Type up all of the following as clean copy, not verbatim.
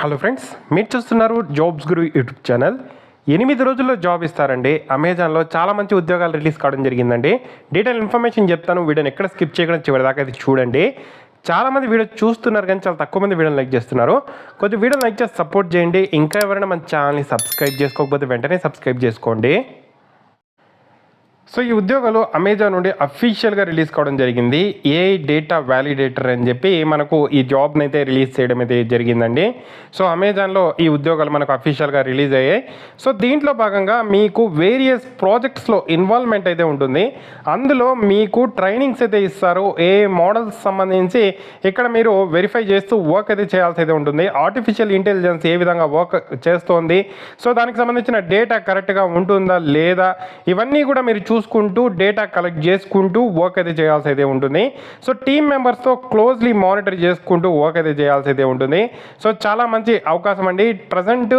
Hello friends, మీరు చూస్తున్నారు jobs గురు YouTube channel. 8 రోజుల్లో జాబ్ ఇస్తారండి. అమెజాన్లో చాలా మంచి ఉద్యోగాలు రిలీజ్ కావడం జరిగిందండి. డీటెయిల్ ఇన్ఫర్మేషన్ చెప్తాను. వీడియోని ఎక్కడ స్కిప్ చేయకుండా చివరిదాకా అయితే చూడండి. చాలామంది వీడియో చూస్తున్నారు కానీ చాలా తక్కువ మంది వీడియోని లైక్ చేస్తున్నారు. కొద్ది వీడియోని లైక్ చేసి సపోర్ట్ చేయండి. ఇంకా ఎవరైనా మన ఛానల్ని సబ్స్క్రైబ్ చేసుకోకపోతే వెంటనే సబ్స్క్రైబ్ చేసుకోండి. సో ఈ ఉద్యోగాలు అమెజాన్ నుండి అఫీషియల్గా రిలీజ్ కావడం జరిగింది. ఏఐ డేటా వ్యాలిడేటర్ అని చెప్పి మనకు ఈ జాబ్ని అయితే రిలీజ్ చేయడం అయితే జరిగిందండి. సో అమెజాన్లో ఈ ఉద్యోగాలు మనకు అఫీషియల్గా రిలీజ్ అయ్యాయి. సో దీంట్లో భాగంగా మీకు వేరియస్ ప్రాజెక్ట్స్లో ఇన్వాల్వ్మెంట్ అయితే ఉంటుంది. అందులో మీకు ట్రైనింగ్స్ అయితే ఇస్తారు. ఏ మోడల్స్ సంబంధించి ఇక్కడ మీరు వెరిఫై చేస్తూ వర్క్ అయితే చేయాల్సి అయితే ఉంటుంది. ఆర్టిఫిషియల్ ఇంటెలిజెన్స్ ఏ విధంగా వర్క్ చేస్తోంది, సో దానికి సంబంధించిన డేటా కరెక్ట్గా ఉంటుందా లేదా, ఇవన్నీ కూడా మీరు చూసుకుంటూ డేటా కలెక్ట్ చేసుకుంటూ వర్క్ అయితే చేయాల్సి అయితే ఉంటుంది. సో టీమ్ మెంబర్స్తో క్లోజ్లీ మానిటర్ చేసుకుంటూ వర్క్ అయితే చేయాల్సి అయితే ఉంటుంది. సో చాలా మంచి అవకాశం అండి. ప్రజెంట్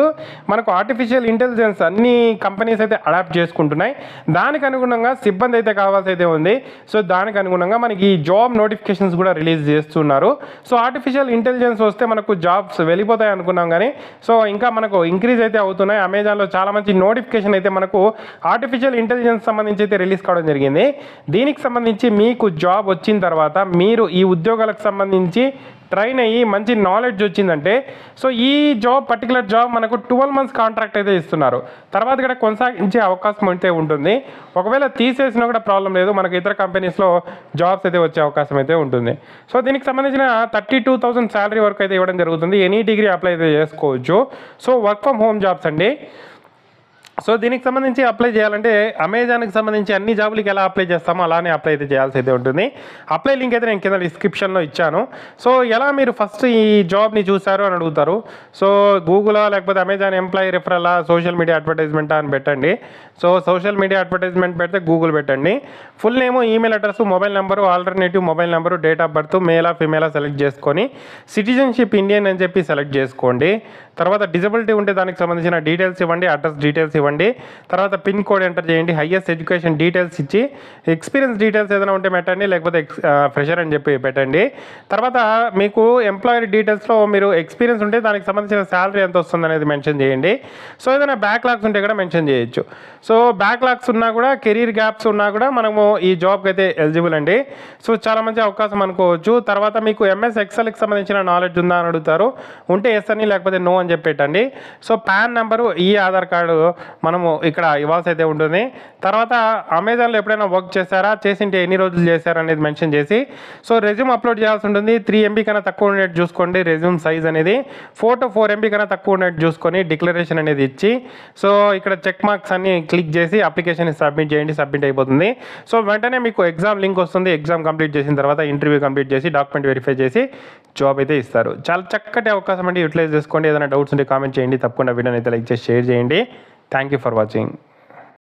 మనకు ఆర్టిఫిషియల్ ఇంటెలిజెన్స్ అన్ని కంపెనీస్ అయితే అడాప్ట్ చేసుకుంటున్నాయి. దానికి అనుగుణంగా సిబ్బంది అయితే కావాల్సి అయితే ఉంది. సో దానికి అనుగుణంగా మనకి ఈ జాబ్ నోటిఫికేషన్స్ కూడా రిలీజ్ చేస్తున్నారు. సో ఆర్టిఫిషియల్ ఇంటెలిజెన్స్ వస్తే మనకు జాబ్స్ వెళ్ళిపోతాయి అనుకున్నాం కానీ సో ఇంకా మనకు ఇంక్రీజ్ అయితే అవుతున్నాయి. అమెజాన్లో చాలా మంచి నోటిఫికేషన్ అయితే మనకు ఆర్టిఫిషియల్ ఇంటెలిజెన్స్ సంబంధించి అయితే రిలీజ్ కావడం జరిగింది. దీనికి సంబంధించి మీకు జాబ్ వచ్చిన తర్వాత మీరు ఈ ఉద్యోగాలకు సంబంధించి ట్రైన్ అయ్యి మంచి నాలెడ్జ్ వచ్చిందంటే సో ఈ పర్టికులర్ జాబ్ మనకు 12 months కాంట్రాక్ట్ అయితే ఇస్తున్నారు. తర్వాత కూడా కొనసాగించే అవకాశం అయితే ఉంటుంది. ఒకవేళ తీసేసినా కూడా ప్రాబ్లం లేదు, మనకు ఇతర కంపెనీస్లో జాబ్స్ అయితే వచ్చే అవకాశం అయితే ఉంటుంది. సో దీనికి సంబంధించిన 32,000 శాలరీ వరకు అయితే ఇవ్వడం జరుగుతుంది. ఎనీ డిగ్రీ అప్లై అయితే చేసుకోవచ్చు. So work from home jobs అండి. సో దీనికి సంబంధించి అప్లై చేయాలంటే అమెజాన్కి సంబంధించి అన్ని జాబులకి ఎలా అప్లై చేస్తామో అలానే అప్లై అయితే చేయాల్సి అయితే ఉంటుంది. అప్లై లింక్ అయితే నేను కింద డిస్క్రిప్షన్లో ఇచ్చాను. సో ఎలా మీరు ఫస్ట్ ఈ జాబ్ని చూసారు అని అడుగుతారు. సో గూగులా లేకపోతే అమెజాన్ ఎంప్లాయీ రిఫరలా సోషల్ మీడియా అడ్వర్టైజ్మెంటా అని పెట్టండి. సో సోషల్ మీడియా అడ్వర్టైజ్మెంట్ పెడితే గూగుల్ పెట్టండి. Full name, email address, mobile number, alternative mobile number, date of birth, మేలా ఫీమేలా సెలెక్ట్ చేసుకొని సిటిజన్షిప్ ఇండియన్ అని చెప్పి సెలెక్ట్ చేసుకోండి. తర్వాత డిజబిలిటీ ఉంటే దానికి సంబంధించిన డీటెయిల్స్ ఇవ్వండి, అడ్రస్ డీటెయిల్స్ ఇవ్వండి. తర్వాత పిన్ కోడ్ ఎంటర్ చేయండి. హైయెస్ట్ ఎడ్యుకేషన్ డీటెయిల్స్ ఇచ్చి ఎక్స్పీరియన్స్ డీటెయిల్స్ ఏదైనా ఉంటే పెట్టండి, లేకపోతే ఫ్రెషర్ అని చెప్పి పెట్టండి. తర్వాత మీకు ఎంప్లాయర్ డీటెయిల్స్లో మీరు ఎక్స్పీరియన్స్ ఉంటే దానికి సంబంధించిన శాలరీ ఎంత వస్తుంది అనేది మెన్షన్ చేయండి. సో ఏదైనా బ్యాక్లాగ్స్ ఉంటే కూడా మెన్షన్ చేయొచ్చు. సో బ్యాక్లాగ్స్ ఉన్నా కూడా, కెరీర్ గ్యాప్స్ ఉన్నా కూడా మనము ఈ జాబ్కి అయితే ఎలిజిబుల్ అండి. సో చాలా మంచి అవకాశం అనుకోవచ్చు. తర్వాత మీకు ఎంఎస్ ఎక్సెల్కి సంబంధించిన నాలెడ్జ్ ఉందా అని అడుగుతారు. ఉంటే ఎస్ అని, లేకపోతే నో అని చెప్పి పెట్టండి. సో పాన్ నెంబరు, ఈ ఆధార్ కార్డు మనము ఇక్కడ ఇవ్వాల్సి అయితే ఉంటుంది. తర్వాత అమెజాన్లో ఎప్పుడైనా వర్క్ చేశారా, చేసింటే ఎన్ని రోజులు చేశారా అనేది మెన్షన్ చేసి సో రెజ్యూమ్ అప్లోడ్ చేయాల్సి ఉంటుంది. 3 MB కన్నా తక్కువ ఉండేది చూసుకోండి రెజ్యూమ్ సైజ్ అనేది. ఫోటో 4 MB కన్నా తక్కువ ఉండేది చూసుకొని డిక్లరేషన్ అనేది ఇచ్చి సో ఇక్కడ చెక్ మార్క్స్ అన్ని క్లిక్ చేసి అప్లికేషన్ సబ్మిట్ చేయండి. సబ్మిట్ అయిపోతుంది. సో వెంటనే మీకు ఎగ్జామ్ లింక్ వస్తుంది. ఎగ్జామ్ కంప్లీట్ చేసిన తర్వాత ఇంటర్వ్యూ కంప్లీట్ చేసి డాక్యుమెంట్ వెరిఫై చేసి జాబ్ అయితే ఇస్తారు. చాలా చక్కటి అవకాశం అండి. యూటిలైజ్ చేసుకోండి. ఏదైనా డౌట్స్ ఉంటే కామెంట్ చేయండి. తప్పకుండా వీడియోని అయితే లైక్ చేసి షేర్ చేయండి. Thank you for watching.